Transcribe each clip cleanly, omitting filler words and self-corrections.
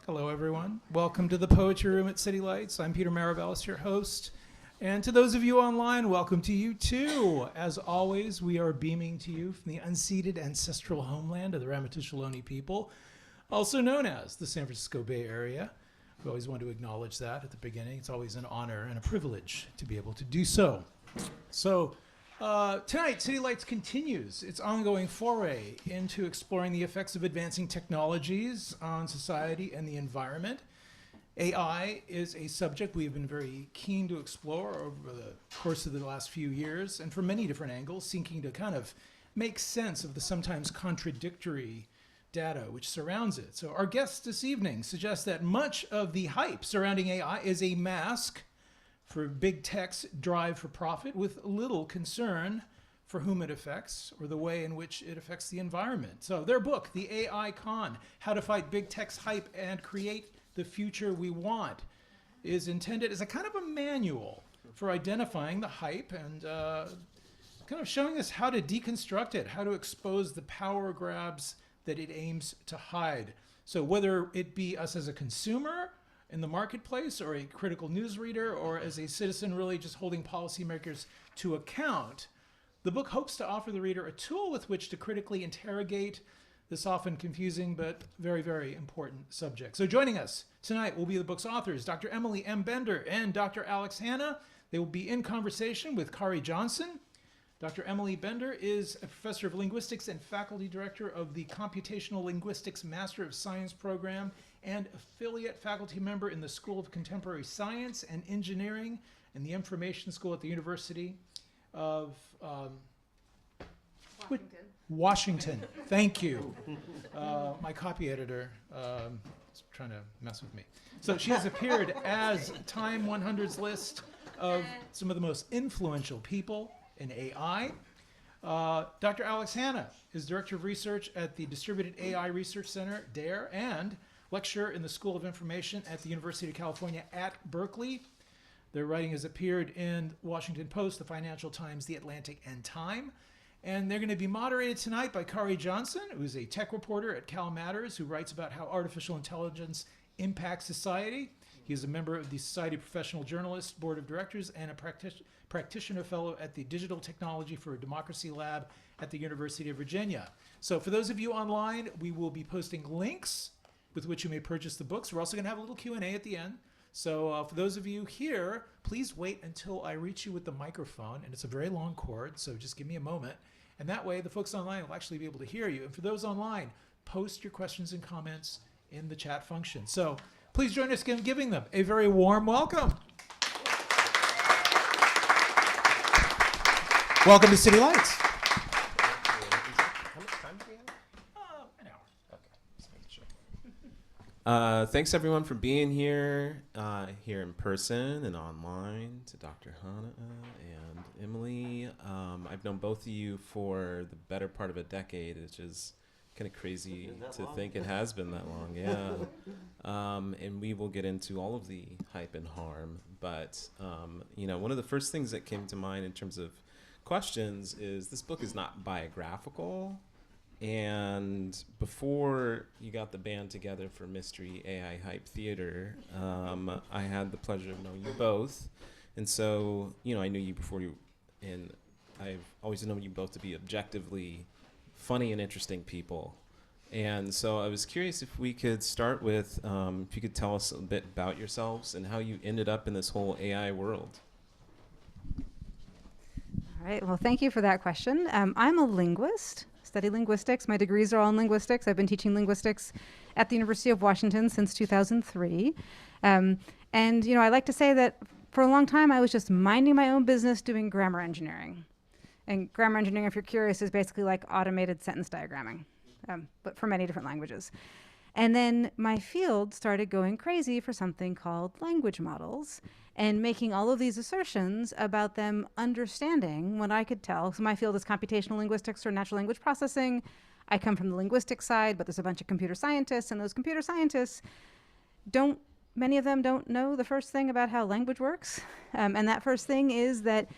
Hello, everyone. Welcome to the Poetry Room at City Lights. I'm Peter Maravellis, your host. And to those of you online, welcome to you too. As always, we are beaming to you from the unceded ancestral homeland of the Ramaytush people, also known as the San Francisco Bay Area. We always want to acknowledge that at the beginning. It's always an honor and a privilege to be able to do so. Tonight, City Lights continues its ongoing foray into exploring the effects of advancing technologies on society and the environment. AI is a subject we've been very keen to explore over the course of the last few years, and from many different angles, seeking to kind of make sense of the sometimes contradictory data which surrounds it. So our guests this evening suggest that much of the hype surrounding AI is a mask for big tech's drive for profit, with little concern for whom it affects or the way in which it affects the environment. So their book, The AI Con, How to Fight Big Tech's Hype and Create the Future We Want, is intended as a kind of a manual for identifying the hype and kind of showing us how to deconstruct it, how to expose the power grabs that it aims to hide. So whether it be us as a consumer in the marketplace, or a critical news reader, or as a citizen really just holding policymakers to account, the book hopes to offer the reader a tool with which to critically interrogate this often confusing but very, very important subject. So joining us tonight will be the book's authors, Dr. Emily M. Bender and Dr. Alex Hanna. They will be in conversation with Khari Johnson. Dr. Emily Bender is a professor of linguistics and faculty director of the Computational Linguistics Master of Science program and affiliate faculty member in the School of Contemporary Science and Engineering and the Information School at the University of Washington. Thank you. My copy editor is trying to mess with me. So she has appeared as Time 100's list of some of the most influential people in AI. Dr. Alex Hanna is Director of Research at the Distributed AI Research Center, DARE, and lecturer in the School of Information at the University of California at Berkeley. Their writing has appeared in Washington Post, the Financial Times, The Atlantic, and Time. And they're going to be moderated tonight by Khari Johnson, who's a tech reporter at Cal Matters, who writes about how artificial intelligence impacts society. He is a member of the Society of Professional Journalists Board of Directors and a practitioner fellow at the Digital Technology for Democracy Lab at the University of Virginia. So for those of you online, we will be posting links with which you may purchase the books. We're also going to have a little Q&A at the end. So for those of you here, please wait until I reach you with the microphone. And it's a very long cord, so just give me a moment. And that way, the folks online will actually be able to hear you. And for those online, post your questions and comments in the chat function. So please join us in giving them a very warm welcome. Welcome to City Lights. How much time do we have? An hour. Okay, just making sure. Thanks everyone for being here, here in person and online, to Dr. Hanna and Emily. I've known both of you for the better part of a decade, which is kind of crazy to think it has been that long, yeah. And we will get into all of the hype and harm, but one of the first things that came to mind in terms of questions is this book is not biographical. And before you got the band together for Mystery AI Hype Theater, I had the pleasure of knowing you both. And so, I knew you before you, and I've always known you both to be objectively funny and interesting people. And so I was curious if we could start with, if you could tell us a bit about yourselves and how you ended up in this whole AI world. All right, well, thank you for that question. I'm a linguist, study linguistics. My degrees are all in linguistics. I've been teaching linguistics at the University of Washington since 2003. And, I like to say that for a long time, I was just minding my own business doing grammar engineering. And grammar engineering, if you're curious, is basically like automated sentence diagramming, but for many different languages. And then my field started going crazy for something called language models and making all of these assertions about them understanding what I could tell. So my field is computational linguistics or natural language processing. I come from the linguistic side, but there's a bunch of computer scientists, and those computer scientists many of them don't know the first thing about how language works. And that first thing is that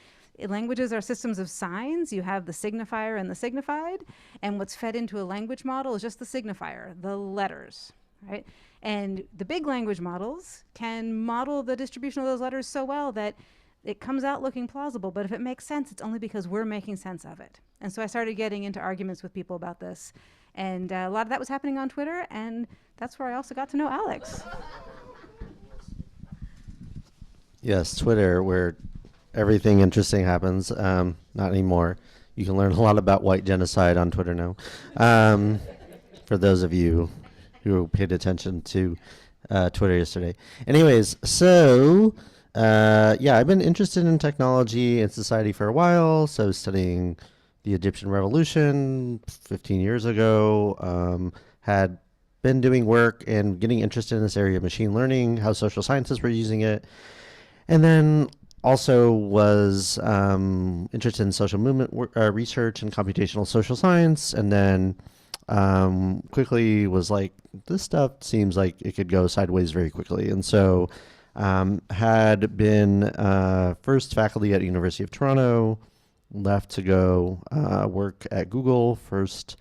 languages are systems of signs. You have the signifier and the signified, and what's fed into a language model is just the signifier, the letters. right? And the big language models can model the distribution of those letters so well that it comes out looking plausible, but if it makes sense, it's only because we're making sense of it. And so I started getting into arguments with people about this. And a lot of that was happening on Twitter, and that's where I also got to know Alex. Yes, Twitter, where everything interesting happens. Not anymore. You can learn a lot about white genocide on Twitter now. For those of you who paid attention to Twitter yesterday. Anyways, so yeah, I've been interested in technology and society for a while. So studying the Egyptian Revolution 15 years ago, had been doing work and getting interested in this area of machine learning, how social scientists were using it. And then also was interested in social movement research and computational social science. And then quickly was like, this stuff seems like it could go sideways very quickly. And so had been first faculty at University of Toronto, left to go work at Google, first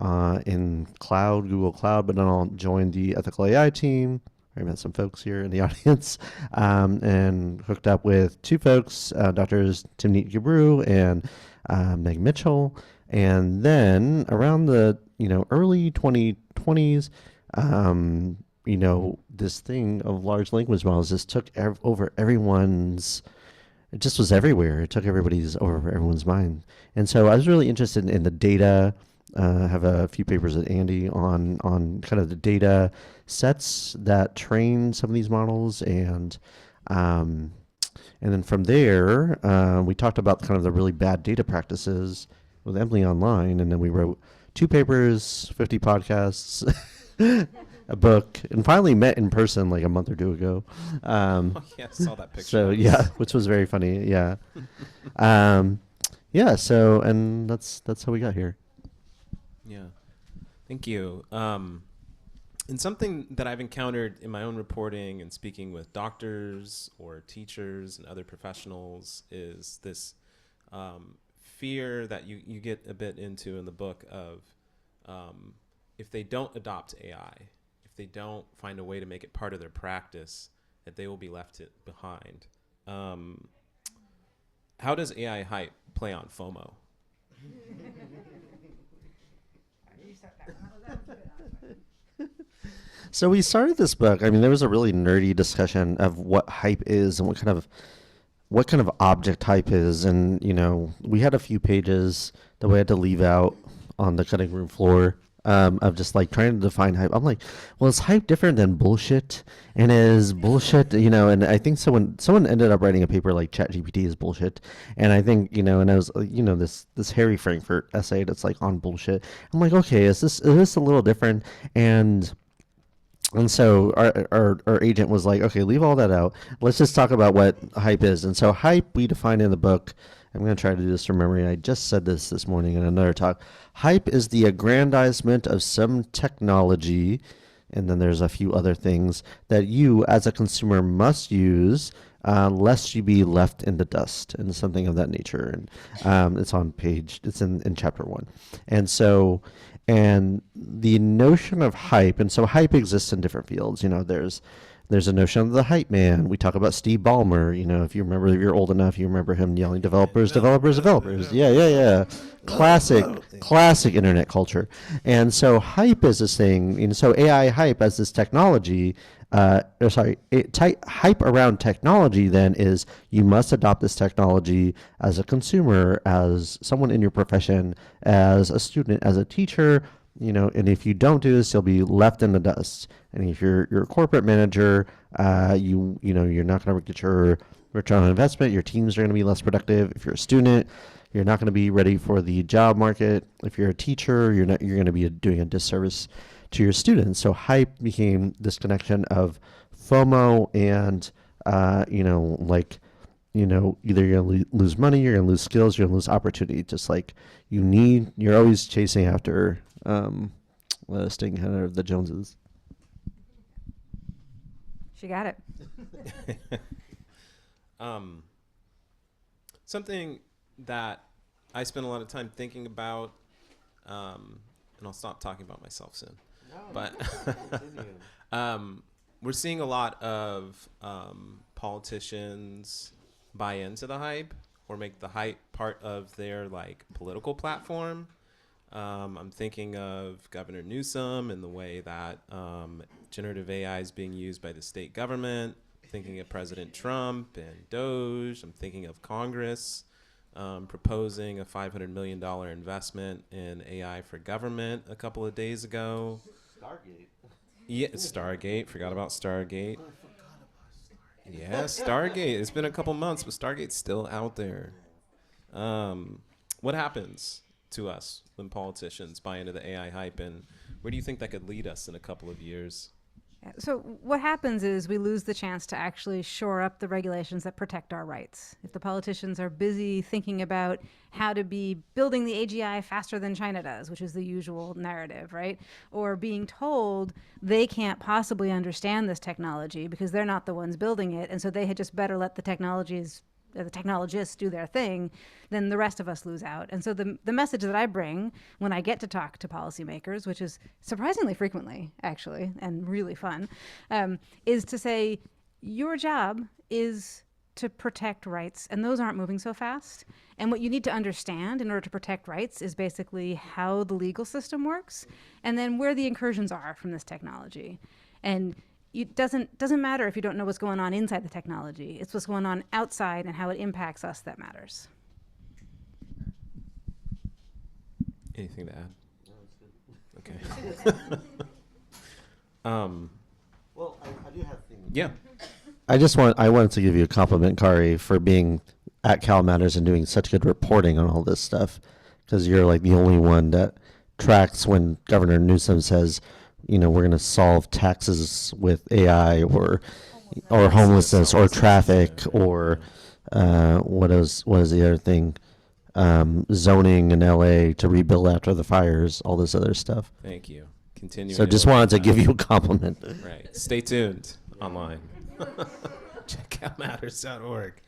in Google Cloud, but then I'll join the ethical AI team. I met some folks here in the audience, and hooked up with two folks, Drs. Timnit Gebru and Meg Mitchell. And then around the early 2020s, this thing of large language models just took over everyone's. It just was everywhere. It took over everyone's mind. And so I was really interested in the data. Have a few papers at Andy on kind of the data sets that train some of these models, and then from there we talked about kind of the really bad data practices with Emily online, and then we wrote 2 papers, 50 podcasts, a book, and finally met in person like a month or 2 ago. Oh, yeah, I saw that picture. So yeah, which was very funny. Yeah, yeah. So and that's how we got here. Yeah, thank you. And something that I've encountered in my own reporting and speaking with doctors or teachers and other professionals is this fear that you get a bit into in the book of if they don't adopt AI, if they don't find a way to make it part of their practice, that they will be left behind. How does AI hype play on FOMO? So we started this book. I mean, there was a really nerdy discussion of what hype is and what kind of object hype is, and we had a few pages that we had to leave out on the cutting room floor of just like trying to define hype. I'm like, well, is hype different than bullshit? And is bullshit, and I think someone ended up writing a paper like ChatGPT is bullshit. And I think, and I was, this Harry Frankfurt essay that's like on bullshit. I'm like, okay, is this a little different? And so our agent was like, okay, leave all that out. Let's just talk about what hype is. And so hype we define in the book. I'm going to try to do this from memory. I just said this morning in another talk. Hype is the aggrandizement of some technology, and then there's a few other things that you as a consumer must use lest you be left in the dust, and something of that nature. And it's in chapter 1. And so, and the notion of hype, and so hype exists in different fields. There's a notion of the hype man. We talk about Steve Ballmer. If you remember, if you're old enough, you remember him yelling, developers. Yeah. Classic internet culture. And so hype is this thing. And so AI hype as this technology, hype around technology then is you must adopt this technology as a consumer, as someone in your profession, as a student, as a teacher. And if you don't do this, you'll be left in the dust. And if you're a corporate manager, you're not going to get your return on investment. Your teams are going to be less productive. If you're a student, you're not going to be ready for the job market. If you're a teacher, you're going to be doing a disservice to your students. So hype became this connection of FOMO and, either you're going to lose money, you're going to lose skills, you're going to lose opportunity. Just like you're always chasing after staying ahead of the Joneses. She got it. Something that I spend a lot of time thinking about, and I'll stop talking about myself soon. But we're seeing a lot of politicians buy into the hype or make the hype part of their like political platform. I'm thinking of Governor Newsom and the way that generative AI is being used by the state government. Thinking of President Trump and Doge. I'm thinking of Congress proposing a $500 million investment in AI for government a couple of days ago. Stargate. Yeah, Stargate. Forgot about Stargate. Yeah, Stargate. It's been a couple months, but Stargate's still out there. What happens to us when politicians buy into the AI hype, and where do you think that could lead us in a couple of years? So what happens is we lose the chance to actually shore up the regulations that protect our rights. If the politicians are busy thinking about how to be building the AGI faster than China does, which is the usual narrative, right? Or being told they can't possibly understand this technology because they're not the ones building it, and so they had just better let the technologists do their thing, then the rest of us lose out. And so the message that I bring when I get to talk to policymakers, which is surprisingly frequently, actually, and really fun, is to say, your job is to protect rights, and those aren't moving so fast. And what you need to understand in order to protect rights is basically how the legal system works, and then where the incursions are from this technology. And it doesn't matter if you don't know what's going on inside the technology. It's what's going on outside and how it impacts us that matters. Anything to add? No, it's good. Okay. Well, I do have things. Yeah. I wanted to give you a compliment, Khari, for being at Cal Matters and doing such good reporting on all this stuff, because you're like the only one that tracks when Governor Newsom says, we're going to solve taxes with AI or homelessness or traffic or what is the other thing? Zoning in LA to rebuild after the fires, all this other stuff. Thank you. Continue. So just wanted to give you a compliment. Right. Stay tuned online. Check out matters.org.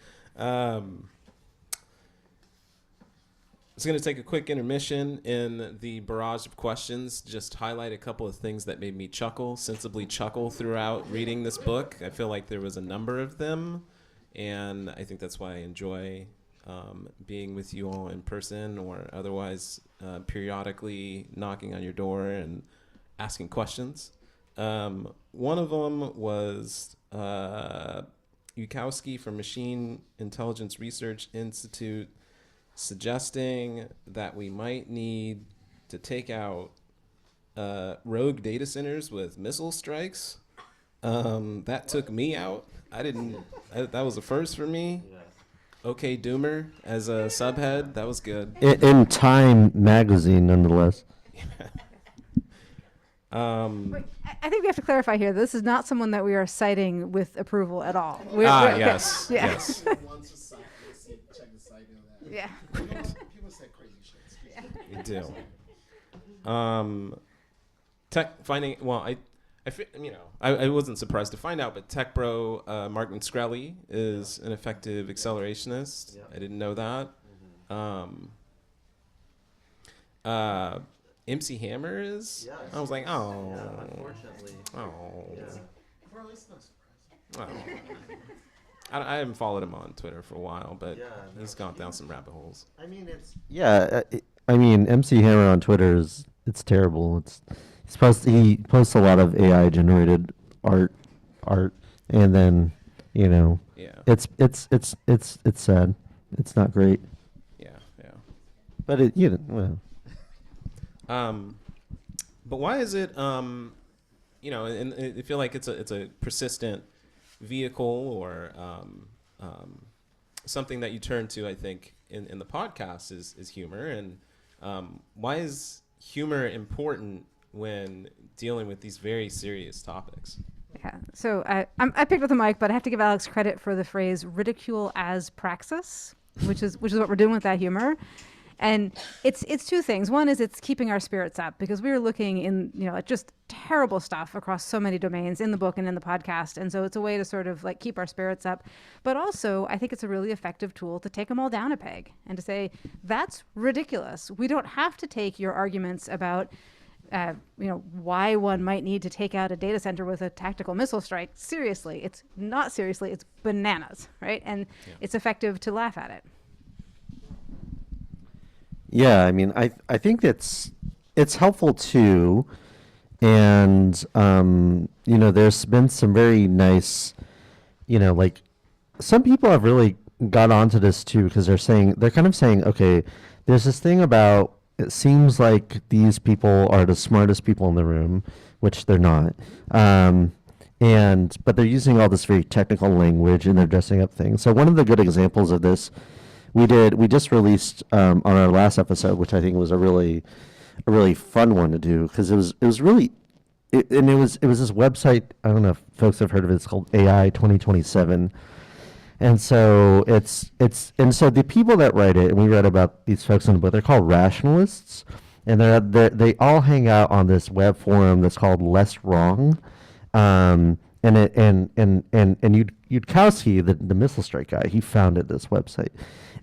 It's going to take a quick intermission in the barrage of questions. Just highlight a couple of things that made me sensibly chuckle throughout reading this book. I feel like there was a number of them, and I think that's why I enjoy being with you all in person or otherwise periodically knocking on your door and asking questions. One of them was Yukowski from Machine Intelligence Research Institute suggesting that we might need to take out rogue data centers with missile strikes. That took me out. That was a first for me. Yeah. Okay, Doomer as a subhead, that was good. In Time magazine, nonetheless. Wait, I think we have to clarify here. This is not someone that we are citing with approval at all. Yes. Yeah. Yes. Yeah. People say crazy shit. You do. I wasn't surprised to find out, but tech bro Martin Shkreli is an effective accelerationist. Yeah. I didn't know that. MC Hammer is. Yes. I was like, oh. Yeah, unfortunately. Oh. Yeah. Well, it's no surprise. Oh. I haven't followed him on Twitter for a while, but he's gone down some rabbit holes. I mean, MC Hammer on Twitter it's terrible. He posts a lot of AI generated art, and then it's sad. It's not great. Yeah. But but why is it and I feel like it's a persistent vehicle or something that you turn to, I think, in the podcast is humor. And why is humor important when dealing with these very serious topics? Yeah. So I picked up the mic, but I have to give Alex credit for the phrase "ridicule as praxis," which is what we're doing with that humor. And it's two things. One is it's keeping our spirits up, because we are looking at just terrible stuff across so many domains in the book and in the podcast. And so it's a way to sort of like keep our spirits up. But also, I think it's a really effective tool to take them all down a peg and to say, that's ridiculous. We don't have to take your arguments about why one might need to take out a data center with a tactical missile strike seriously. It's not seriously, it's bananas, right? And it's effective to laugh at it. Yeah, I mean, I think it's helpful too, and there's been some very nice, like some people have really got onto this too because they're kind of saying, okay, there's this thing about it seems like these people are the smartest people in the room, which they're not, but they're using all this very technical language and they're dressing up things. So one of the good examples of this we just released on our last episode, which I think was a really fun one to do because it was this website. I don't know if folks have heard of it. It's called AI 2027, and so so the people that write it, and we read about these folks in the book. They're called rationalists, and they all hang out on this web forum that's called Less Wrong, and Yudkowsky, the missile strike guy, he founded this website.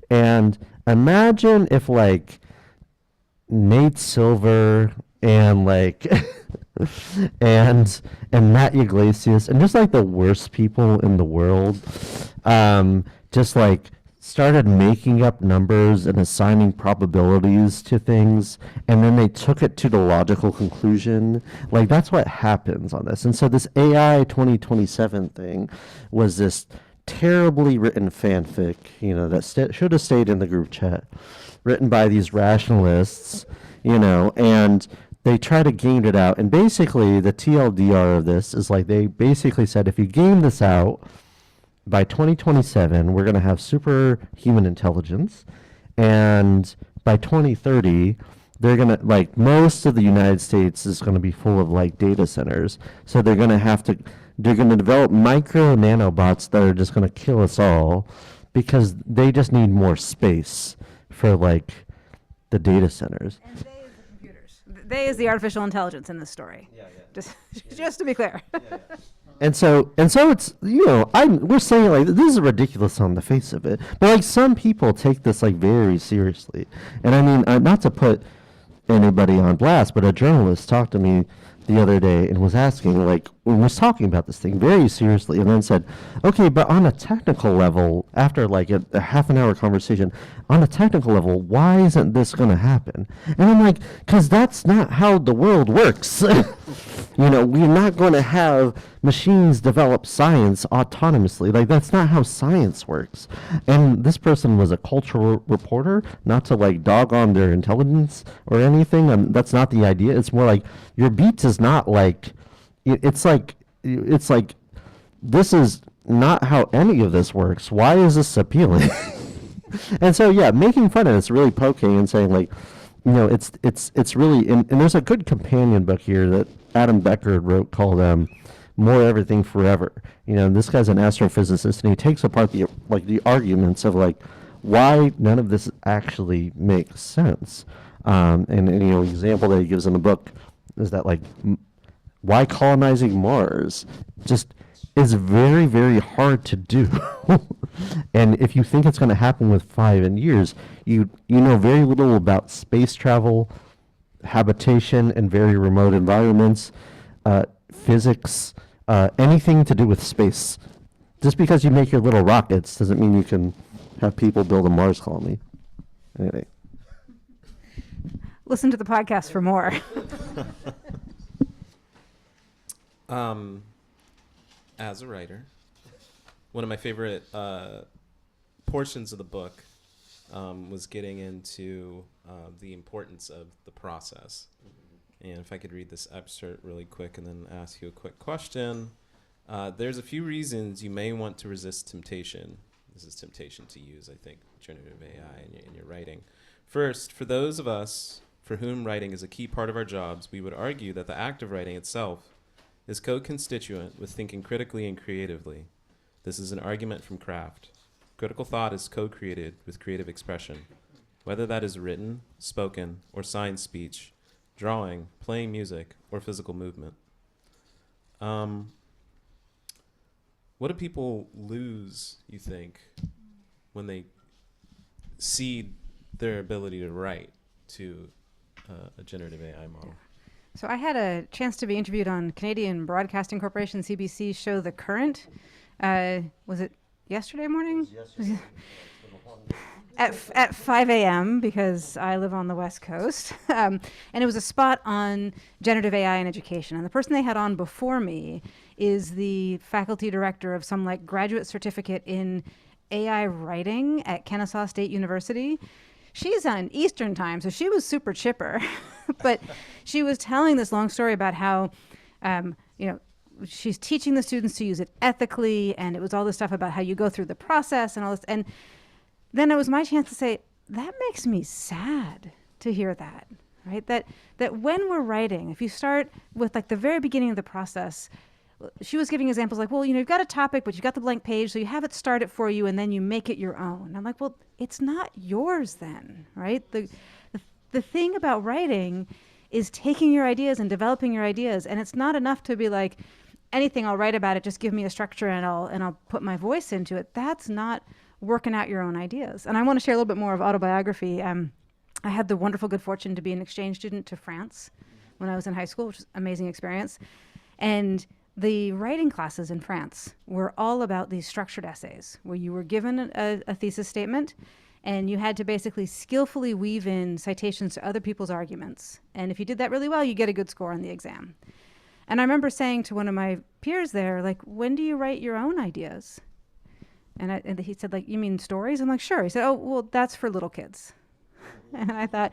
And imagine if like Nate Silver and like and Matt Yglesias and just like the worst people in the world just like started making up numbers and assigning probabilities to things, and then they took it to the logical conclusion. Like that's what happens on this. And so this AI 2027 thing was this terribly written fanfic, that should have stayed in the group chat, written by these rationalists, and they try to game it out. And basically, the TLDR of this is like they basically said, if you game this out, by 2027, we're going to have superhuman intelligence, and by 2030, they're going to, like, most of the United States is going to be full of, like, data centers, so they're going to develop micro nanobots that are just going to kill us all because they just need more space for like the data centers. And they is the computers. They is the artificial intelligence in this story. Yeah. Just to be clear. Yeah. And so it's we're saying like this is ridiculous on the face of it, but like some people take this like very seriously. And I mean, not to put anybody on blast, but a journalist talked to me the other day and was asking, like, when was talking about this thing very seriously, and then said, okay, but on a technical level, after like a half an hour conversation, on a technical level, why isn't this going to happen? And I'm like, because that's not how the world works. We're not going to have machines develop science autonomously. Like, that's not how science works. And this person was a cultural reporter, not to like dog on their intelligence or anything. That's not the idea. It's more like your beats is not like, it's like this is not how any of this works. Why is this appealing? And so, yeah, making fun of it's really poking and saying like, it's really, and there's a good companion book here that Adam Becker wrote called More Everything Forever. This guy's an astrophysicist, and he takes apart the arguments of like why none of this actually makes sense. And example that he gives in the book is that like why colonizing Mars just is very, very hard to do. And if you think it's going to happen with 5 years, you know very little about space travel, habitation in very remote environments, physics, anything to do with space. Just because you make your little rockets doesn't mean you can have people build a Mars colony. Anyway. Listen to the podcast for more. As a writer, one of my favorite portions of the book was getting into the importance of the process. And if I could read this excerpt really quick and then ask you a quick question. There's a few reasons you may want to resist temptation. This is temptation to use, I think, generative AI in your writing. First, for those of us for whom writing is a key part of our jobs, we would argue that the act of writing itself is co-constituent with thinking critically and creatively. This is an argument from craft. Critical thought is co-created with creative expression, whether that is written, spoken, or signed speech, drawing, playing music, or physical movement. What do people lose, you think, when they cede their ability to write to a generative AI model? So I had a chance to be interviewed on Canadian Broadcasting Corporation, CBC's show The Current. Was it yesterday morning? At 5 a.m. because I live on the West Coast. And it was a spot on generative AI in education. And the person they had on before me is the faculty director of some like graduate certificate in AI writing at Kennesaw State University. She's on Eastern time, so she was super chipper. But she was telling this long story about how, she's teaching the students to use it ethically, and it was all this stuff about how you go through the process and all this. And then it was my chance to say, that makes me sad to hear that, right? That when we're writing, if you start with like the very beginning of the process, she was giving examples like, well, you've got a topic, but you've got the blank page, so you have it start it for you, and then you make it your own. I'm like, well, it's not yours then, right? The thing about writing is taking your ideas and developing your ideas, and it's not enough to be like, anything I'll write about it, just give me a structure and I'll put my voice into it. That's not working out your own ideas. And I want to share a little bit more of autobiography. I had the wonderful good fortune to be an exchange student to France when I was in high school, which was an amazing experience. And the writing classes in France were all about these structured essays where you were given a thesis statement and you had to basically skillfully weave in citations to other people's arguments. And if you did that really well, you get a good score on the exam. And I remember saying to one of my peers there, like, when do you write your own ideas? And he said, like, you mean stories? I'm like, sure. He said, oh, well, that's for little kids. And I thought,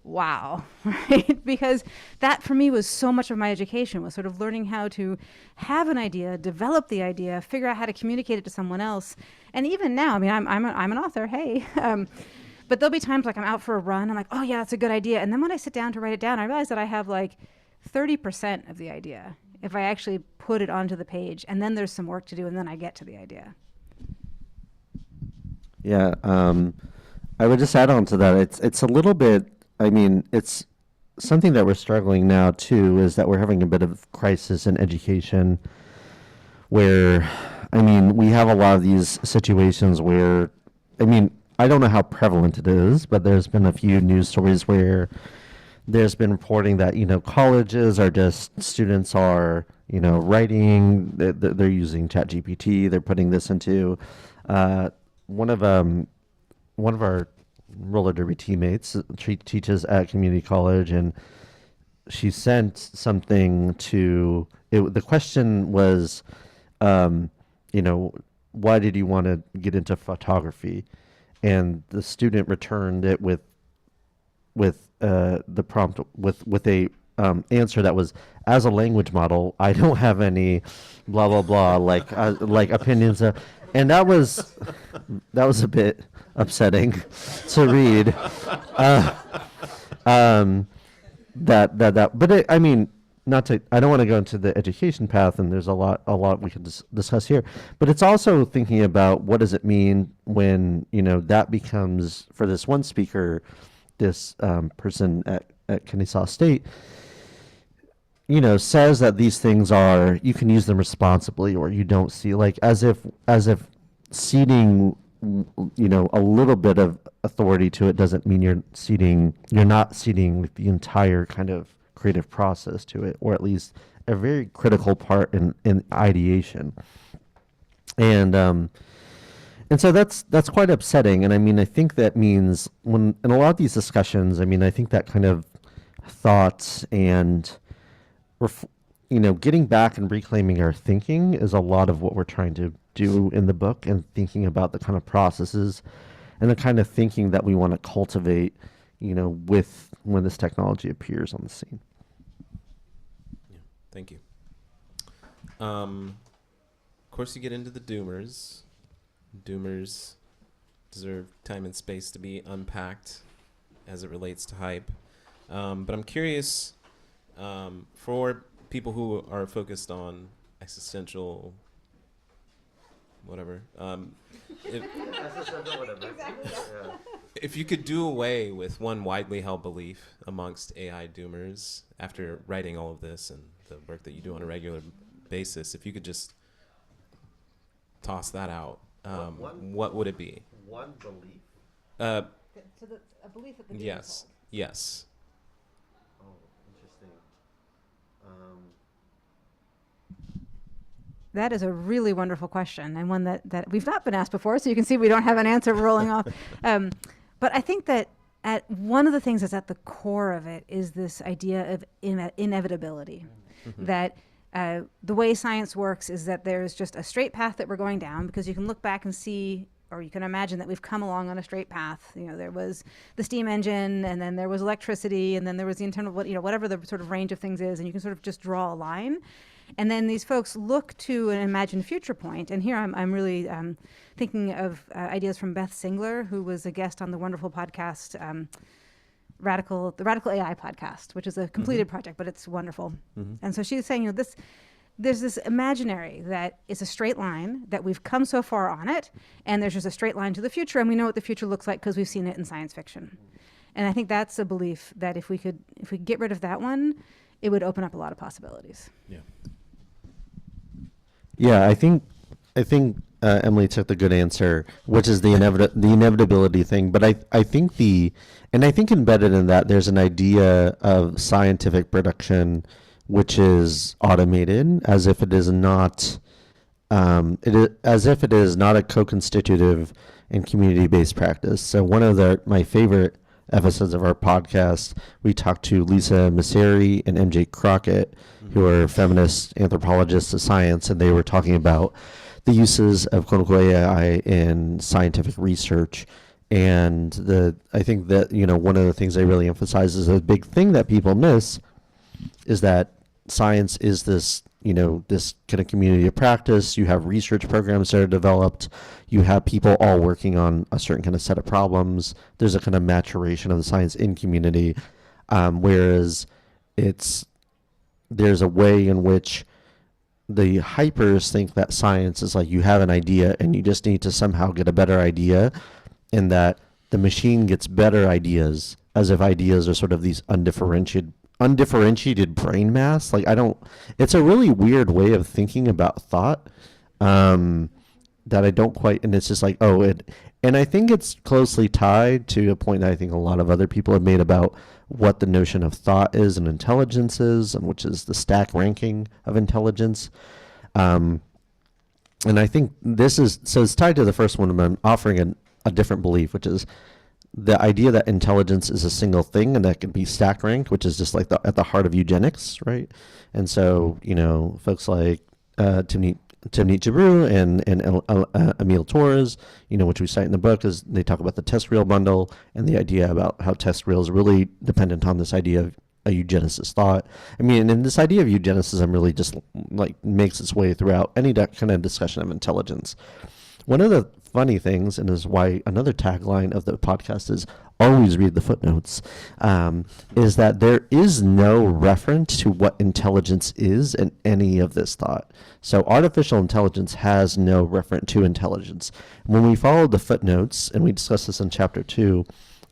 wow, right? Because that for me was so much of my education, was sort of learning how to have an idea, develop the idea, figure out how to communicate it to someone else. And even now, I mean, I'm an author, hey. But there'll be times like I'm out for a run, I'm like, oh yeah, that's a good idea. And then when I sit down to write it down, I realize that I have like 30% of the idea if I actually put it onto the page. And then there's some work to do, and then I get to the idea. Yeah, I would just add on to that. It's a little bit. I mean, it's something that we're struggling now too. Is that we're having a bit of crisis in education, where, I mean, we have a lot of these situations where, I mean, I don't know how prevalent it is, but there's been a few news stories where there's been reporting that colleges are just students are writing. They're using ChatGPT. They're putting this into. One of our roller derby teammates teaches at community college, and she sent something to it. The question was, why did you want to get into photography? And the student returned it with the prompt with a answer that was, as a language model, I don't have any blah blah blah like opinions. And that was a bit upsetting to read. But I mean, I don't want to go into the education path, and there's a lot we could discuss here. But it's also thinking about what does it mean when that becomes, for this one speaker, this person at Kennesaw State, says that these things are, you can use them responsibly, or you don't see, like, as if ceding a little bit of authority to it doesn't mean you're not ceding the entire kind of creative process to it, or at least a very critical part in ideation. And so that's quite upsetting. And I mean, I think that means when in a lot of these discussions, I mean, I think that kind of thoughts and getting back and reclaiming our thinking is a lot of what we're trying to do in the book, and thinking about the kind of processes and the kind of thinking that we want to cultivate, with when this technology appears on the scene. Yeah, thank you. Of course, you get into the doomers. Doomers deserve time and space to be unpacked as it relates to hype. But I'm curious, for people who are focused on existential whatever. If you could do away with one widely held belief amongst AI doomers after writing all of this and the work that you do on a regular basis, if you could just toss that out, what would it be? One belief? A belief that the yes. Yes. Oh, interesting. That is a really wonderful question, and one that we've not been asked before, so you can see we don't have an answer rolling off. But I think that one of the things that's at the core of it is this idea of inevitability. That the way science works is that there's just a straight path that we're going down, because you can look back and see, or you can imagine that we've come along on a straight path. You know, there was the steam engine, and then there was electricity, and then there was the internal, whatever the sort of range of things is, and you can sort of just draw a line. And then these folks look to an imagined future point. And here I'm really thinking of ideas from Beth Singler, who was a guest on the wonderful podcast, the Radical AI podcast, which is a completed project, but it's wonderful. And so she's saying, there's this imaginary that is a straight line, that we've come so far on it, and there's just a straight line to the future, and we know what the future looks like because we've seen it in science fiction. And I think that's a belief that if we could get rid of that one, it would open up a lot of possibilities. Yeah, I think Emily took the good answer, which is the inevitability thing. But I think embedded in that, there's an idea of scientific production which is automated, as if it is not a co-constitutive and community-based practice. So one of my favorite episodes of our podcast, we talked to Lisa Messeri and MJ Crockett, who are feminist anthropologists of science, and they were talking about the uses of quote-unquote AI in scientific research. And I think that, one of the things they really emphasize is a big thing that people miss is that science is this, this kind of community of practice. You have research programs that are developed. You have people all working on a certain kind of set of problems. There's a kind of maturation of the science in community, whereas there's a way in which the hypers think that science is like you have an idea and you just need to somehow get a better idea, and that the machine gets better ideas, as if ideas are sort of these undifferentiated brain mass. It's a really weird way of thinking about thought, that I don't quite, and it's just like, and I think it's closely tied to a point that I think a lot of other people have made about what the notion of thought is and intelligence is, and which is the stack ranking of intelligence. And I think it's tied to the first one, I'm offering a different belief, which is the idea that intelligence is a single thing and that can be stack ranked, which is just like at the heart of eugenics, right? And so, folks like Timnit Jabru and Emil Torres, which we cite in the book, is they talk about the test reel bundle and the idea about how test reels are really dependent on this idea of a eugenicist thought. And this idea of eugenicism really just makes its way throughout any kind of discussion of intelligence. One of the funny things, and is why another tagline of the podcast is always read the footnotes, is that there is no reference to what intelligence is in any of this thought. So artificial intelligence has no reference to intelligence. When we follow the footnotes, and we discussed this in chapter 2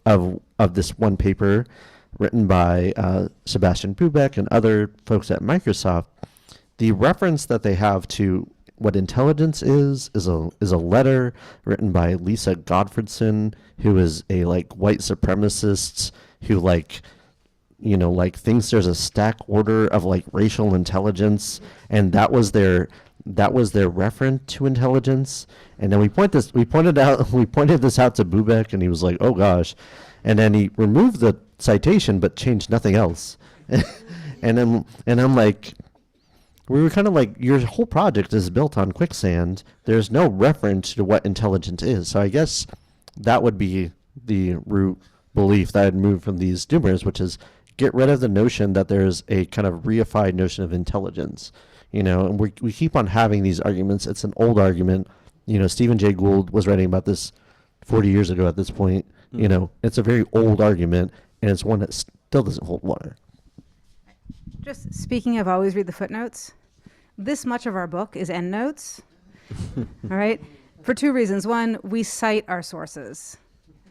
of this one paper written by Sebastian Bubeck and other folks at Microsoft, the reference that they have to what intelligence is a letter written by Lisa Gottfredson, who is a white supremacist who thinks there's a stack order of racial intelligence, and that was their reference to intelligence. And then we pointed this out to Bubeck, and he was like, oh gosh, and then he removed the citation but changed nothing else. and I'm like, we were kind of like, your whole project is built on quicksand. There's no reference to what intelligence is. So I guess that would be the root belief that I'd move from these doomers, which is get rid of the notion that there's a kind of reified notion of intelligence. And we keep on having these arguments. It's an old argument. Stephen Jay Gould was writing about this 40 years ago at this point. It's a very old argument, and it's one that still doesn't hold water. Just speaking of always read the footnotes, this much of our book is endnotes, all right, for two reasons. One, we cite our sources,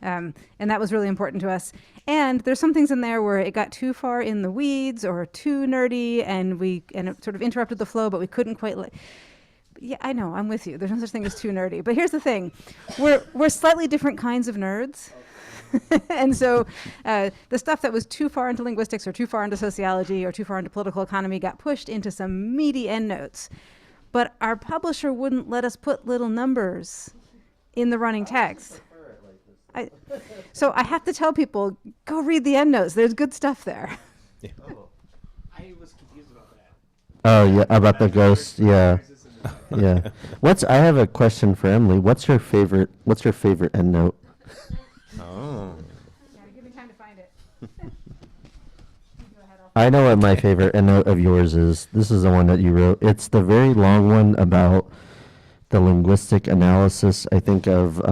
and that was really important to us. And there's some things in there where it got too far in the weeds or too nerdy, and it sort of interrupted the flow, but we couldn't quite yeah, I know, I'm with you. There's no such thing as too nerdy. But here's the thing. We're slightly different kinds of nerds. And so the stuff that was too far into linguistics or too far into sociology or too far into political economy got pushed into some meaty endnotes. but our publisher wouldn't let us put little numbers in the running text. So I have to tell people, go read the endnotes. There's good stuff there. I was confused about that. Oh yeah, about the ghost. Yeah, yeah. I have a question for Emily. What's your favorite endnote? Oh. Yeah, give me time to find it. I know what my favorite endnote of yours is. This is the one that you wrote. It's the very long one about the linguistic analysis, I think, of,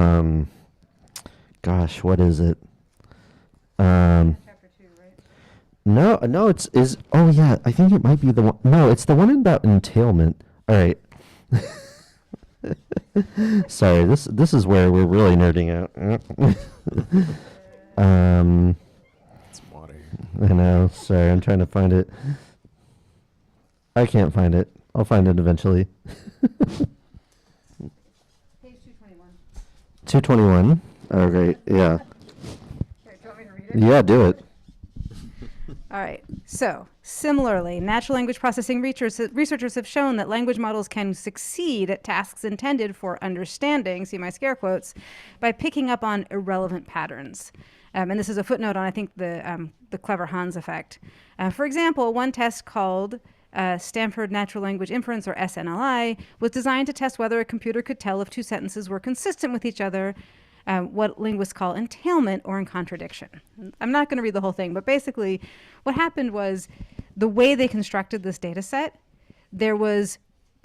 gosh, what is it? Chapter 2, right? No, oh yeah, I think it might be the one. No, it's the one about entailment. All right. Sorry, this is where we're really nerding out. It's water. I know. Sorry, I'm trying to find it. I can't find it. I'll find it eventually. Page 221. 221. Oh, great. Yeah. Here, do you want me to read it? Yeah, do it. All right. So, similarly, natural language processing researchers have shown that language models can succeed at tasks intended for understanding, see my scare quotes, by picking up on irrelevant patterns. And this is a footnote on, I think, the clever Hans effect. For example, one test called Stanford Natural Language Inference, or SNLI, was designed to test whether a computer could tell if two sentences were consistent with each other, what linguists call entailment or in contradiction. I'm not going to read the whole thing, but basically what happened was the way they constructed this data set, there was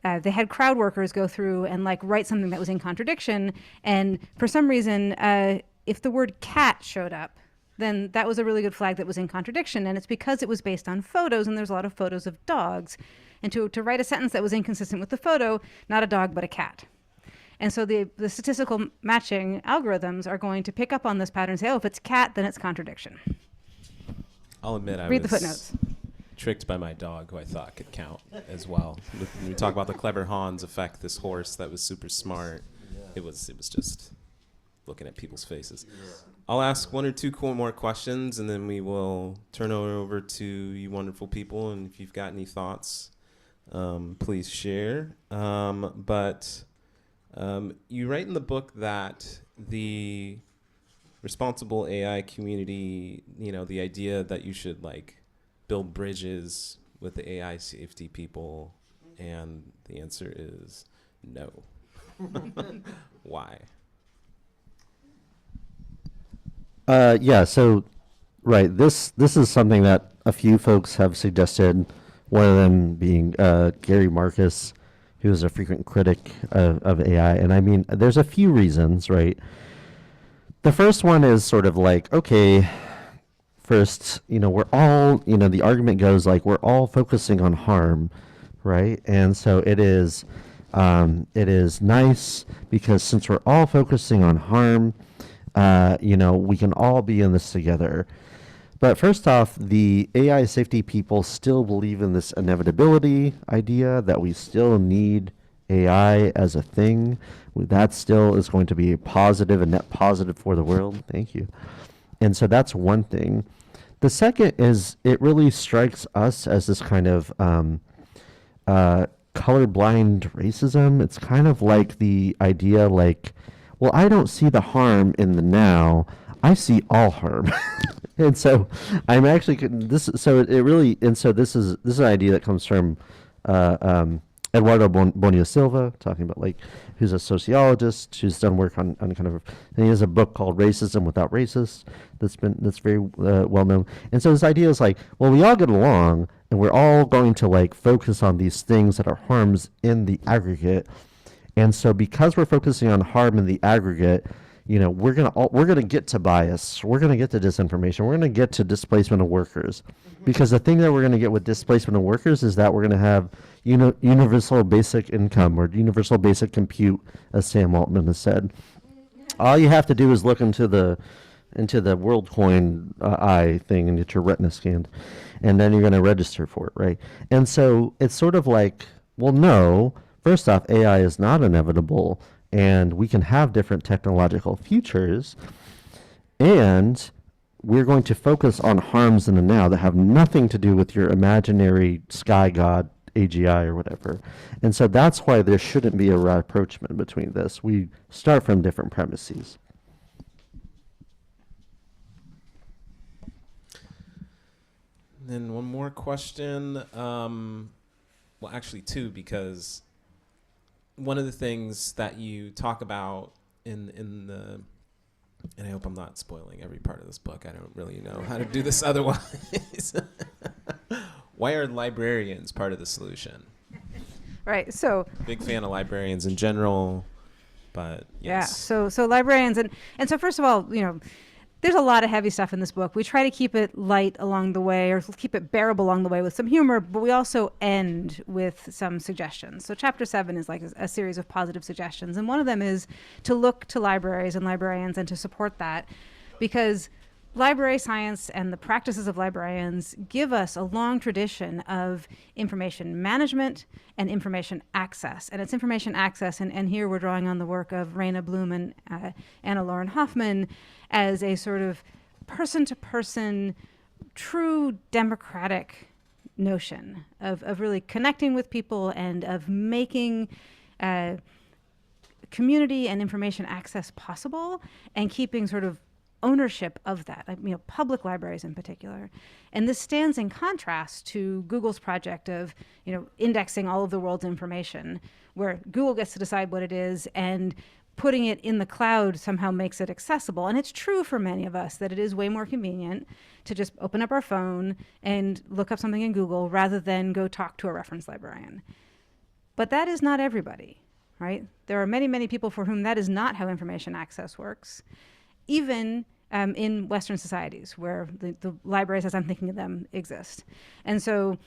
they had crowd workers go through and write something that was in contradiction, and for some reason if the word cat showed up, then that was a really good flag that was in contradiction, and it's because it was based on photos, and there's a lot of photos of dogs, and to write a sentence that was inconsistent with the photo, not a dog but a cat. And so the statistical matching algorithms are going to pick up on this pattern and say, oh, if it's cat, then it's contradiction. I'll admit I Read the was footnotes. tricked by my dog, who I thought could count as well. When we talk about the clever Hans effect, this horse that was super smart, it was just looking at people's faces. I'll ask one or two more questions, and then we will turn it over to you wonderful people. And if you've got any thoughts, please share. You write in the book that the responsible AI community, the idea that you should build bridges with the AI safety people, and the answer is no. Why? Yeah, so, right, this is something that a few folks have suggested, one of them being Gary Marcus, who is a frequent critic of AI. And I mean, there's a few reasons, right? The first one is sort of okay, first, we're all, the argument goes we're all focusing on harm, right? And so it is nice because since we're all focusing on harm, we can all be in this together. But first off, the AI safety people still believe in this inevitability idea that we still need AI as a thing. That still is going to be a positive, a net positive for the world. Thank you. And so that's one thing. The second is it really strikes us as this kind of colorblind racism. It's kind of like the idea well, I don't see the harm in the now. I see all harm. And so I'm actually this is an idea that comes from Eduardo Bonilla Silva, talking about who's a sociologist who's done work on kind of, and he has a book called Racism Without Racists that's very well known. And so this idea is well, we all get along and we're all going to focus on these things that are harms in the aggregate. And so because we're focusing on harm in the aggregate, we're gonna get to bias, we're gonna get to disinformation, we're gonna get to displacement of workers, because the thing that we're gonna get with displacement of workers is that we're gonna have universal basic income or universal basic compute, as Sam Altman has said. All you have to do is look into the WorldCoin eye thing and get your retina scanned, and then you're gonna register for it, right? And so it's sort of well, no. First off, AI is not inevitable, and we can have different technological futures, and we're going to focus on harms in the now that have nothing to do with your imaginary sky god AGI or whatever. And so that's why there shouldn't be a rapprochement between this. We start from different premises. And then one more question. Well, actually two, because one of the things that you talk about in the, and I hope I'm not spoiling every part of this book. I don't really know how to do this otherwise. Why are librarians part of the solution? Right. So Big fan of librarians in general, but yes. yeah. So librarians and so first of all, there's a lot of heavy stuff in this book. We try to keep it light along the way, or keep it bearable along the way with some humor, but we also end with some suggestions. So chapter 7 is like a series of positive suggestions. And one of them is to look to libraries and librarians and to support that, because library science and the practices of librarians give us a long tradition of information management and information access. And it's information access, and here we're drawing on the work of Raina Bloom and Anna Lauren Hoffman as a sort of person-to-person, true democratic notion of really connecting with people and of making community and information access possible, and keeping sort of ownership of that, public libraries in particular. And this stands in contrast to Google's project of, indexing all of the world's information, where Google gets to decide what it is, and putting it in the cloud somehow makes it accessible. And it's true for many of us that it is way more convenient to just open up our phone and look up something in Google rather than go talk to a reference librarian. But that is not everybody, right? There are many, many people for whom that is not how information access works, even in Western societies where the libraries, as I'm thinking of them, exist. And so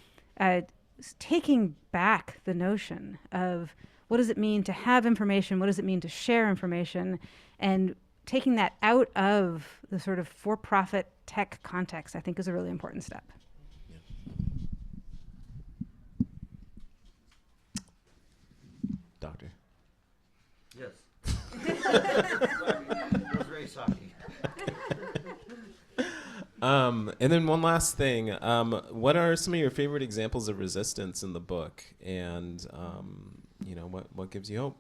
taking back the notion of what does it mean to have information, what does it mean to share information, and taking that out of the sort of for-profit tech context, I think, is a really important step. Doctor. Yes. It was very socky. And then one last thing. What are some of your favorite examples of resistance in the book? And, what gives you hope?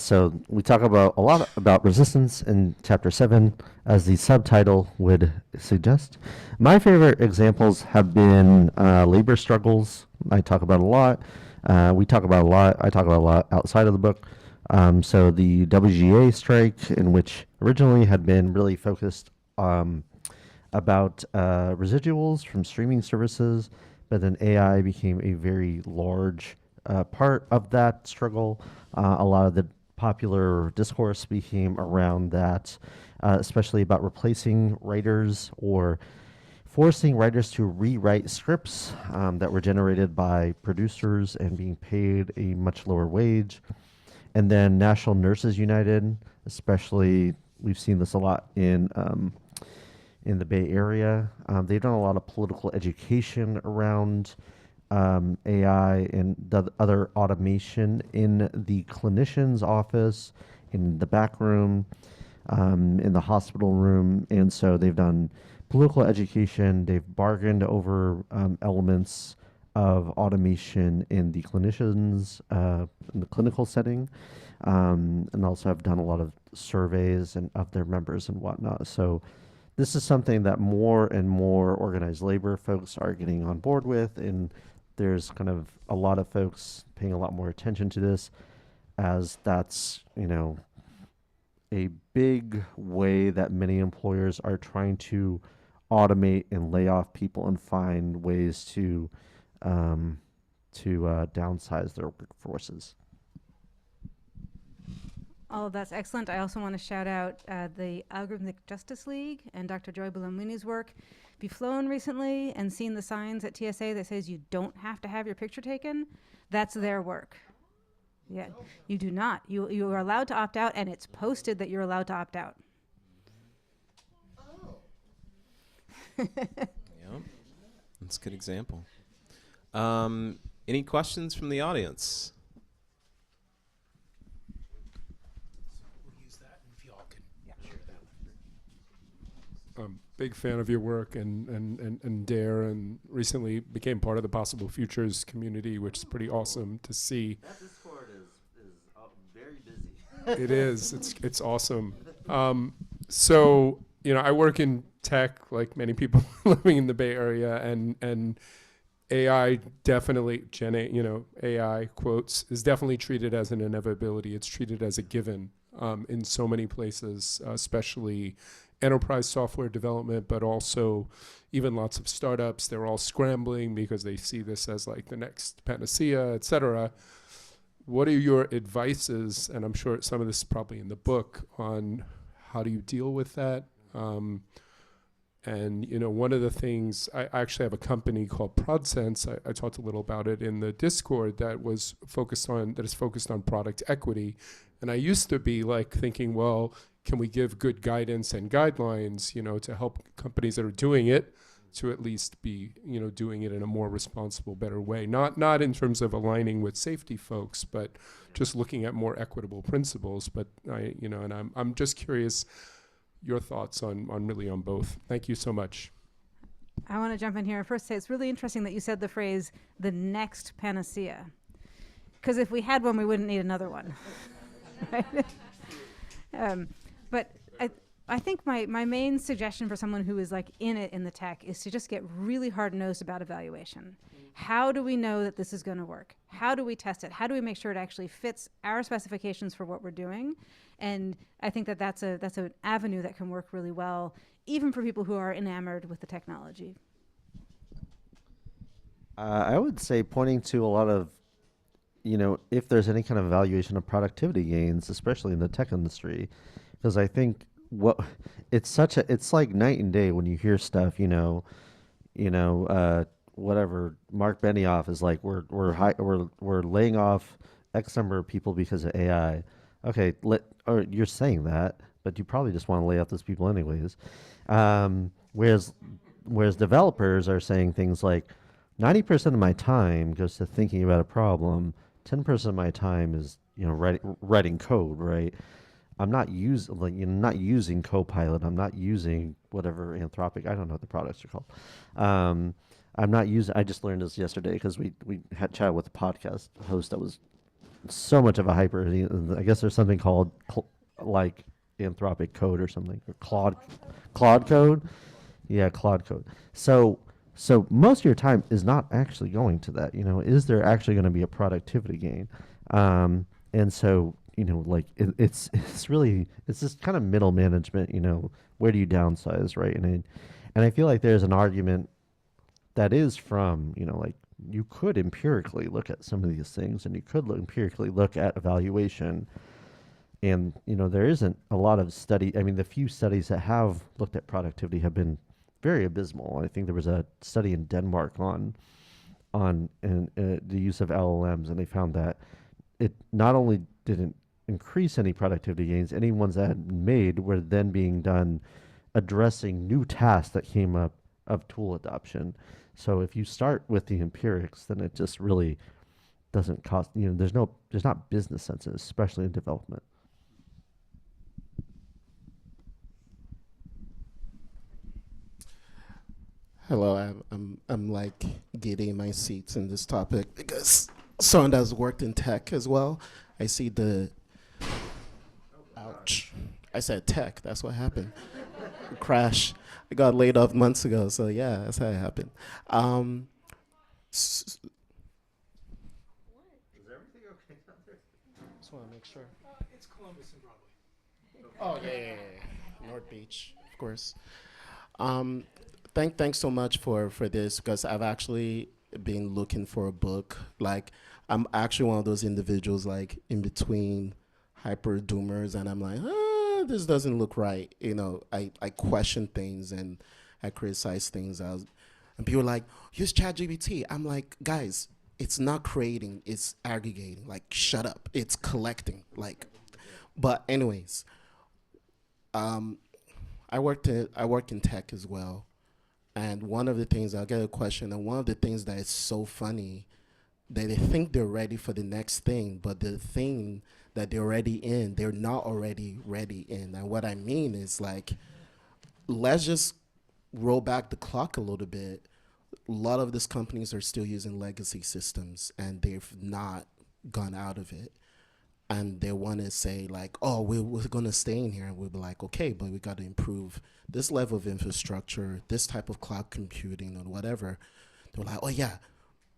So we talk about a lot about resistance in chapter 7, as the subtitle would suggest. My favorite examples have been labor struggles. I talk about a lot. We talk about a lot. I talk about a lot outside of the book. So the WGA strike, in which originally had been really focused about residuals from streaming services, but then AI became a very large part of that struggle. A lot of the popular discourse became around that, especially about replacing writers or forcing writers to rewrite scripts that were generated by producers and being paid a much lower wage. And then National Nurses United, especially, we've seen this a lot in the Bay Area. They've done a lot of political education around AI and the other automation in the clinician's office, in the back room, in the hospital room. And so they've done political education. They've bargained over elements of automation in the clinicians, in the clinical setting, and also have done a lot of surveys and of their members and whatnot. So this is something that more and more organized labor folks are getting on board with, and there's kind of a lot of folks paying a lot more attention to this, as that's, a big way that many employers are trying to automate and lay off people and find ways to downsize their workforces. All of that's excellent. I also want to shout out the Algorithmic Justice League and Dr. Joy Boulomuni's work. If you've flown recently and seen the signs at TSA that says you don't have to have your picture taken, that's their work. Yeah, you do not. You are allowed to opt out, and it's posted that you're allowed to opt out. Yep, that's a good example. Any questions from the audience? We'll use that, and if y'all can share that one. big fan of your work and DARE, and recently became part of the Possible Futures community, which is pretty awesome to see. That Discord is very busy. It is. It's awesome. So, I work in tech, like many people living in the Bay Area, and AI definitely, AI quotes, is definitely treated as an inevitability. It's treated as a given in so many places, especially enterprise software development, but also even lots of startups. They're all scrambling because they see this as like the next panacea, et cetera. What are your advices, and I'm sure some of this is probably in the book, on how do you deal with that? And one of the things, I actually have a company called ProdSense. I talked a little about it in the Discord that is focused on product equity. And I used to be like thinking, well, can we give good guidance and guidelines, to help companies that are doing it to at least be, doing it in a more responsible, better way. Not in terms of aligning with safety folks, but just looking at more equitable principles. But I'm just curious your thoughts on both. Thank you so much. I want to jump in here and first say it's really interesting that you said the phrase, the next panacea. Because if we had one, we wouldn't need another one. Right? But I think my main suggestion for someone who is like in the tech is to just get really hard-nosed about evaluation. How do we know that this is going to work? How do we test it? How do we make sure it actually fits our specifications for what we're doing? And I think that's an avenue that can work really well, even for people who are enamored with the technology. I would say pointing to a lot of, if there's any kind of evaluation of productivity gains, especially in the tech industry, because I think it's like night and day when you hear stuff, whatever Mark Benioff is like, we're laying off X number of people because of AI. Okay, or you're saying that, but you probably just want to lay off those people anyways. Whereas developers are saying things like 90% of my time goes to thinking about a problem. 10% of my time is writing code, right? I'm not using Copilot. I'm not using whatever Anthropic. I don't know what the products are called. I just learned this yesterday because we had chat with a podcast host that was so much of a hyper. I guess there's something called like Anthropic code or something, or Claude code. Yeah, Claude code. So most of your time is not actually going to that. Is there actually going to be a productivity gain? And so it's this kind of middle management. Where do you downsize, right? And I feel like there's an argument that is from you could empirically look at some of these things, and you could empirically look at evaluation. And, there isn't a lot of study. I mean, the few studies that have looked at productivity have been very abysmal. I think there was a study in Denmark on the use of LLMs, and they found that it not only didn't increase any productivity gains, any ones that had made were then being done addressing new tasks that came up of tool adoption. So if you start with the empirics, then it just really doesn't cost, there's not business sense, especially in development. Hello, I'm like giddy in my seats in this topic because someone that's worked in tech as well. I see ouch. I said tech, that's what happened. Crash. I got laid off months ago, so yeah, that's how it happened. Is everything okay out there? Just want to make sure. It's Columbus and Broadway. Oh yeah. North Beach, of course. Thanks so much for this, because I've actually been looking for a book. Like, I'm actually one of those individuals like in between hyper doomers, and I'm like, this doesn't look right. I question things and I criticize things. And people are like, use ChatGPT. I'm like, guys, it's not creating, it's aggregating. Like, shut up. It's collecting. But anyways, I work in tech as well. And one of the things, I'll get a question, and one of the things that is so funny, that they think they're ready for the next thing, but the thing that they're already in, they're not already ready in. And what I mean is, like, let's just roll back the clock a little bit, a lot of these companies are still using legacy systems and they've not gone out of it. And they want to say like, oh, we're going to stay in here. And we'll be like, okay, but we got to improve this level of infrastructure, this type of cloud computing or whatever. They're like, oh yeah,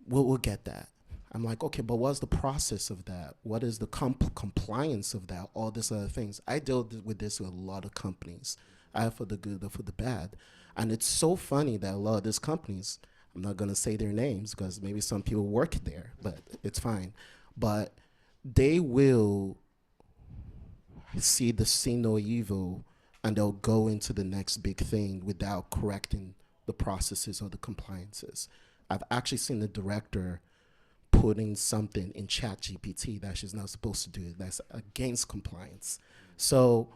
we'll get that. I'm like, okay, but what's the process of that? What is the compliance of that? All these other things. I deal with this with a lot of companies. I have for the good or for the bad. And it's so funny that a lot of these companies, I'm not going to say their names because maybe some people work there, but it's fine. But they will see no evil and they'll go into the next big thing without correcting the processes or the compliances. I've actually seen the director putting something in ChatGPT that she's not supposed to do. That's against compliance. So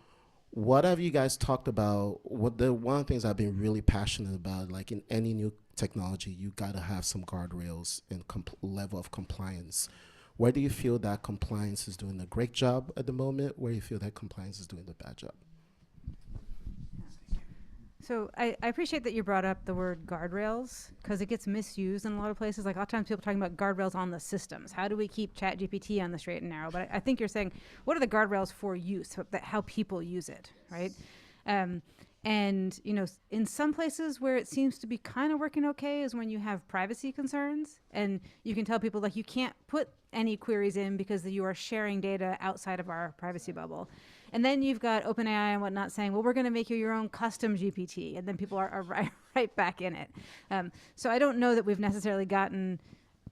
what have you guys talked about? One of the things I've been really passionate about, like in any new technology, you gotta have some guardrails and level of compliance. Where do you feel that compliance is doing a great job at the moment? Where do you feel that compliance is doing a bad job? So I appreciate that you brought up the word guardrails because it gets misused in a lot of places. Like a lot of times people are talking about guardrails on the systems. How do we keep ChatGPT on the straight and narrow? But I think you're saying, what are the guardrails for use, how people use it, right? And, you know, in some places where it seems to be kind of working okay is when you have privacy concerns and you can tell people like you can't put any queries in because you are sharing data outside of our privacy bubble. And then you've got OpenAI and whatnot saying, well, we're going to make you your own custom GPT. And then people are right back in it. So I don't know that we've necessarily gotten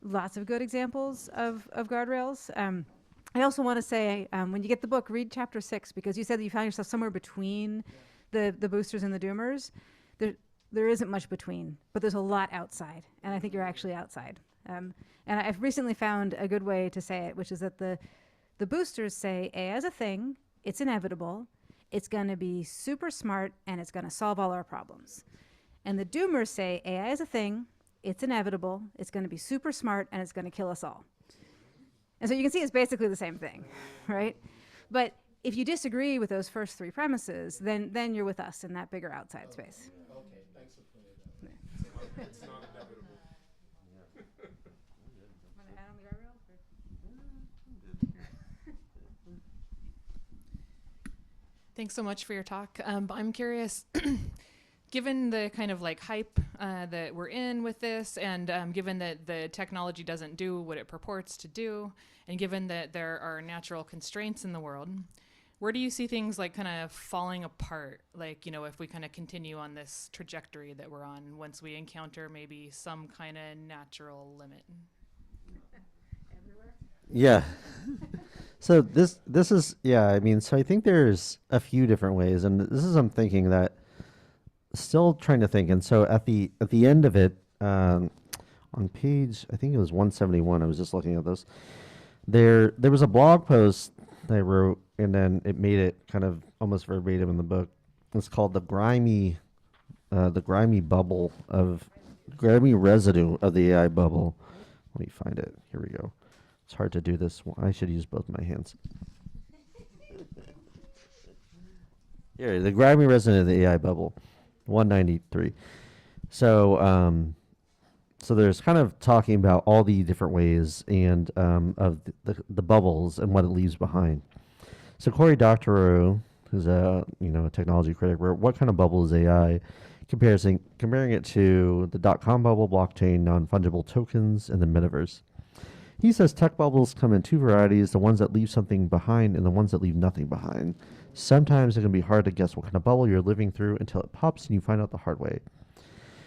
lots of good examples of guardrails. I also want to say, when you get the book, read chapter 6, because you said that you found yourself somewhere between the boosters and the doomers. There isn't much between, but there's a lot outside. And I think you're actually outside. And I've recently found a good way to say it, which is that the boosters say AI is a thing. It's inevitable, it's going to be super smart, and it's going to solve all our problems. And the doomers say AI is a thing, it's inevitable, it's going to be super smart, and it's going to kill us all. And so you can see it's basically the same thing, right? But if you disagree with those first three premises, then you're with us in that bigger outside space. Okay, thanks for clearing that up. It's not inevitable. Thanks so much for your talk. I'm curious, given the kind of like hype that we're in with this, and given that the technology doesn't do what it purports to do, and given that there are natural constraints in the world, where do you see things like kind of falling apart? Like, you know, if we kind of continue on this trajectory that we're on, once we encounter maybe some kind of natural limit. Yeah. So this is, yeah, I mean, so I think there's a few different ways, and this is I'm thinking that still trying to think. And so at the end of it, on page, I think it was 171, I was just looking at this, there was a blog post that I wrote, and then it made it kind of almost verbatim in the book. It's called the grimy bubble of grimy residue of the AI bubble. Let me find it. Here we go. It's hard to do this. I should use both my hands. Here, the grimy resident of the AI bubble, 193. So, so there's kind of talking about all the different ways and of the bubbles and what it leaves behind. So Cory Doctorow, who's a technology critic, wrote "What kind of bubble is AI?" comparing it to the .com bubble, blockchain, non-fungible tokens, and the metaverse. He says tech bubbles come in two varieties, the ones that leave something behind and the ones that leave nothing behind. Sometimes it can be hard to guess what kind of bubble you're living through until it pops and you find out the hard way.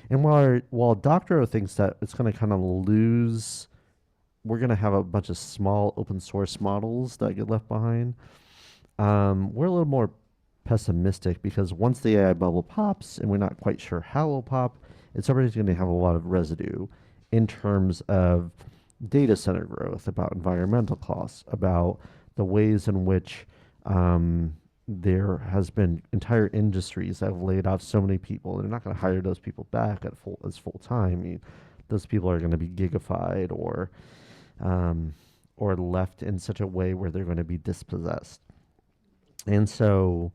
And while Doctorow thinks that it's going to kind of lose, we're going to have a bunch of small open source models that get left behind, we're a little more pessimistic because once the AI bubble pops, and we're not quite sure how it will pop, it's already going to have a lot of residue in terms of data center growth, about environmental costs, about the ways in which there has been entire industries that have laid off so many people. They're not going to hire those people back as full time. I mean, those people are going to be gigafied or left in such a way where they're going to be dispossessed. And so,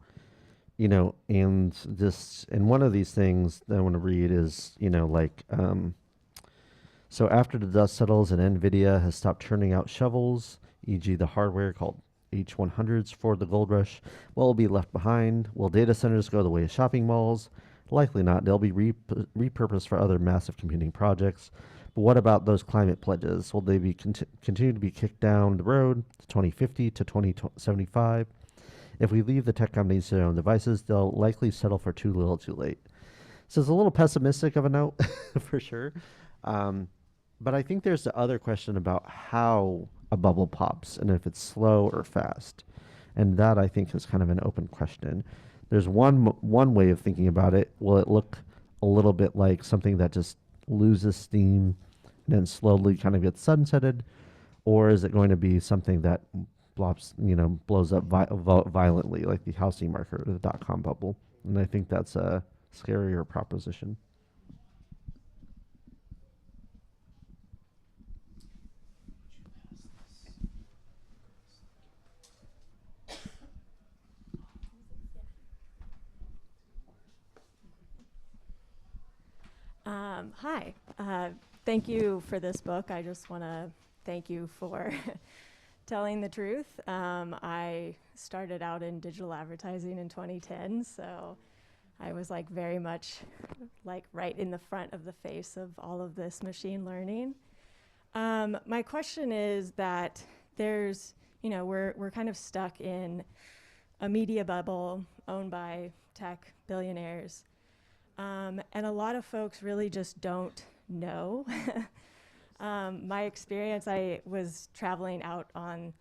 and this, and one of these things that I want to read is, so after the dust settles and NVIDIA has stopped churning out shovels, e.g. the hardware called H100s for the gold rush, what will be left behind? Will data centers go the way of shopping malls? Likely not. They'll be repurposed for other massive computing projects. But what about those climate pledges? Will they be continue to be kicked down the road to 2050 to 2075? If we leave the tech companies to their own devices, they'll likely settle for too little too late. So it's a little pessimistic of a note, for sure. But I think there's the other question about how a bubble pops and if it's slow or fast. And that, I think, is kind of an open question. There's one way of thinking about it. Will it look a little bit like something that just loses steam and then slowly kind of gets sunsetted? Or is it going to be something that blows up violently, like the housing market or the dot-com bubble? And I think that's a scarier proposition. Hi. Thank you for this book. I just want to thank you for telling the truth. I started out in digital advertising in 2010, so I was very much right in the front of the face of all of this machine learning. My question is that there's, we're kind of stuck in a media bubble owned by tech billionaires. And a lot of folks really just don't know. My experience, I was traveling out on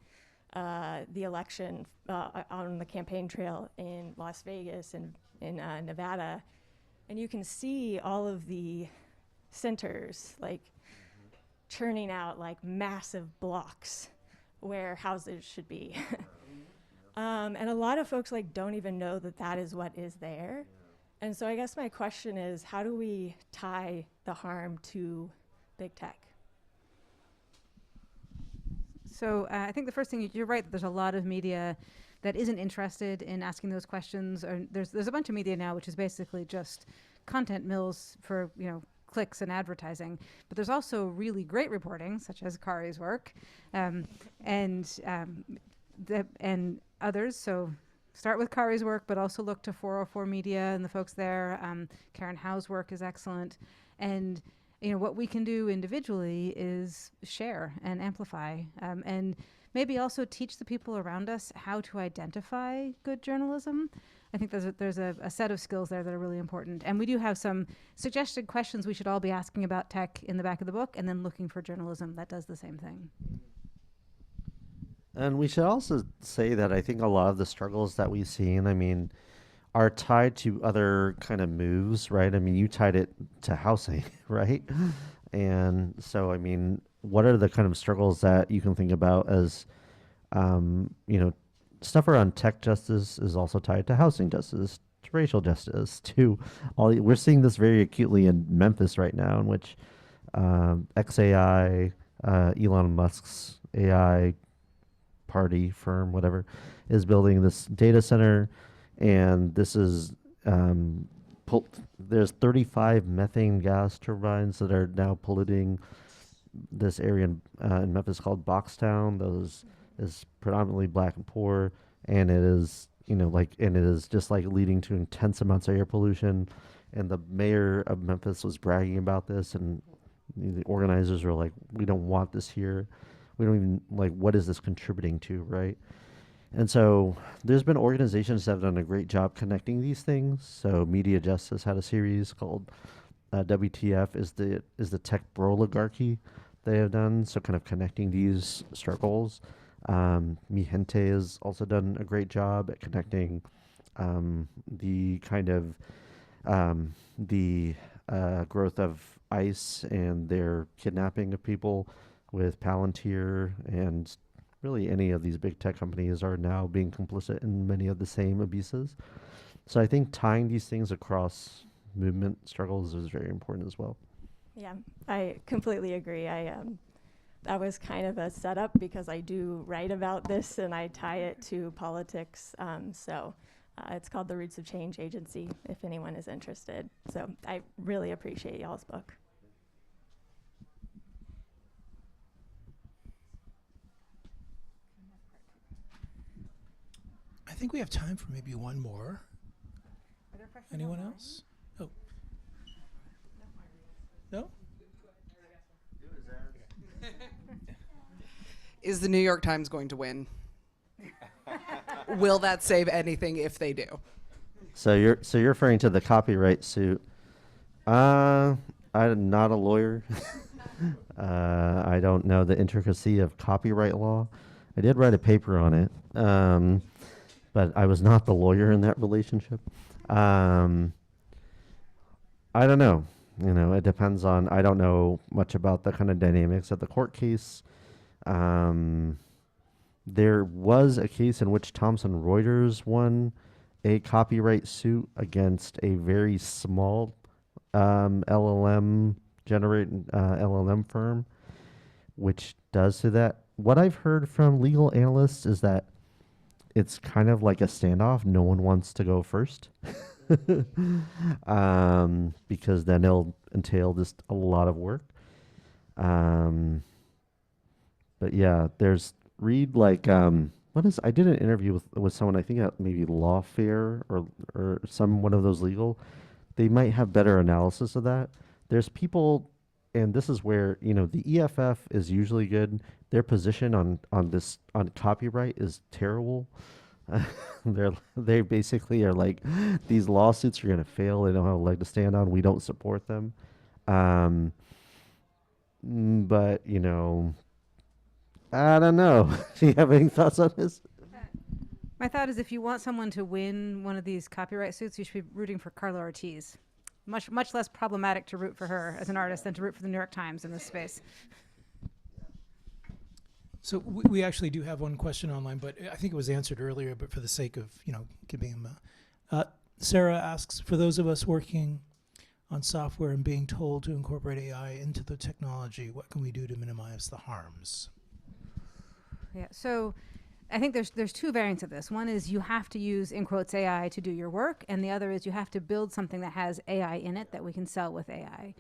the election, on the campaign trail in Las Vegas and in Nevada, and you can see all of the centers churning out massive blocks where houses should be. And a lot of folks don't even know that is what is there. And so I guess my question is, how do we tie the harm to big tech? So I think the first thing, you're right, that there's a lot of media that isn't interested in asking those questions. Or there's a bunch of media now which is basically just content mills for clicks and advertising. But there's also really great reporting, such as Khari's work, and others. So start with Khari's work, but also look to 404 Media and the folks there. Karen Howe's work is excellent. And what we can do individually is share and amplify, and maybe also teach the people around us how to identify good journalism. I think there's a set of skills there that are really important. And we do have some suggested questions we should all be asking about tech in the back of the book, and then looking for journalism that does the same thing. And we should also say that I think a lot of the struggles that we've seen, are tied to other kind of moves, right? You tied it to housing, right? And so, what are the kind of struggles that you can think about as, stuff around tech justice is also tied to housing justice, to racial justice, to all. We're seeing this very acutely in Memphis right now, in which XAI, Elon Musk's AI party firm, whatever, is building this data center. And this is, there's 35 methane gas turbines that are now polluting this area in Memphis called Boxtown. Those is predominantly black and poor, and it is, and it is just leading to intense amounts of air pollution. And the mayor of Memphis was bragging about this, and the organizers were like, we don't want this here. We don't even, what is this contributing to, right? And so there's been organizations that have done a great job connecting these things. So Media Justice had a series called WTF is the tech oligarchy they have done. So kind of connecting these struggles. Mi Gente has also done a great job at connecting the kind of the growth of ICE and their kidnapping of people with Palantir, and really any of these big tech companies are now being complicit in many of the same abuses. So I think tying these things across movement struggles is very important as well. Yeah, I completely agree. That was kind of a setup because I do write about this and I tie it to politics. So It's called the Roots of Change Agency, if anyone is interested. So I really appreciate y'all's book. I think we have time for maybe one more. Anyone else? Oh. No? Is the New York Times going to win? Will that save anything if they do? So you're referring to the copyright suit. I'm not a lawyer. I don't know the intricacy of copyright law. I did write a paper on it, but I was not the lawyer in that relationship. I don't know. You know, it depends on. I don't know much about the kind of dynamics of the court case. There was a case in which Thomson Reuters won a copyright suit against a very small LLM firm, which does to that. What I've heard from legal analysts is that it's kind of like a standoff. No one wants to go first because then it'll entail just a lot of work. But yeah, read like I did an interview with someone, I think at maybe Lawfare or one of those legal. They might have better analysis of that. There's people, and this is where, you know, the EFF is usually good. Their position on copyright is terrible. They basically are like, these lawsuits are going to fail. They don't have a leg to stand on. We don't support them. But, you know, I don't know. Do you have any thoughts on this? My thought is if you want someone to win one of these copyright suits, you should be rooting for Carla Ortiz. Much less problematic to root for her as an artist than to root for the New York Times in this space. So we actually do have one question online, but I think it was answered earlier, but for the sake of, you know, giving them Sarah asks, for those of us working on software and being told to incorporate AI into the technology, what can we do to minimize the harms? Yeah, so I think there's two variants of this. One is you have to use, in quotes, AI to do your work, and the other is you have to build something that has AI in it that we can sell with AI.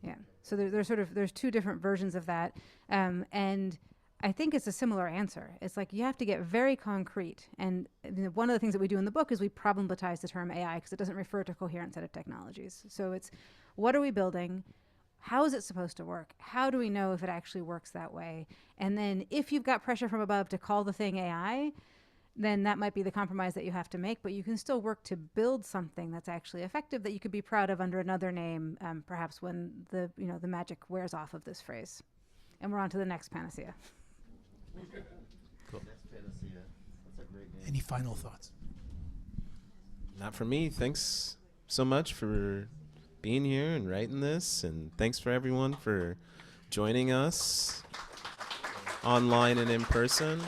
Yeah, so there's two different versions of that, and I think it's a similar answer. It's like you have to get very concrete, and one of the things that we do in the book is we problematize the term AI because it doesn't refer to a coherent set of technologies. So it's, what are we building? How is it supposed to work? How do we know if it actually works that way? And then if you've got pressure from above to call the thing AI, then that might be the compromise that you have to make, but you can still work to build something that's actually effective that you could be proud of under another name, perhaps when the magic wears off of this phrase. And we're on to the next panacea. Cool. Any final thoughts? Not for me. Thanks so much for being here and writing this, and thanks for everyone for joining us online and in person.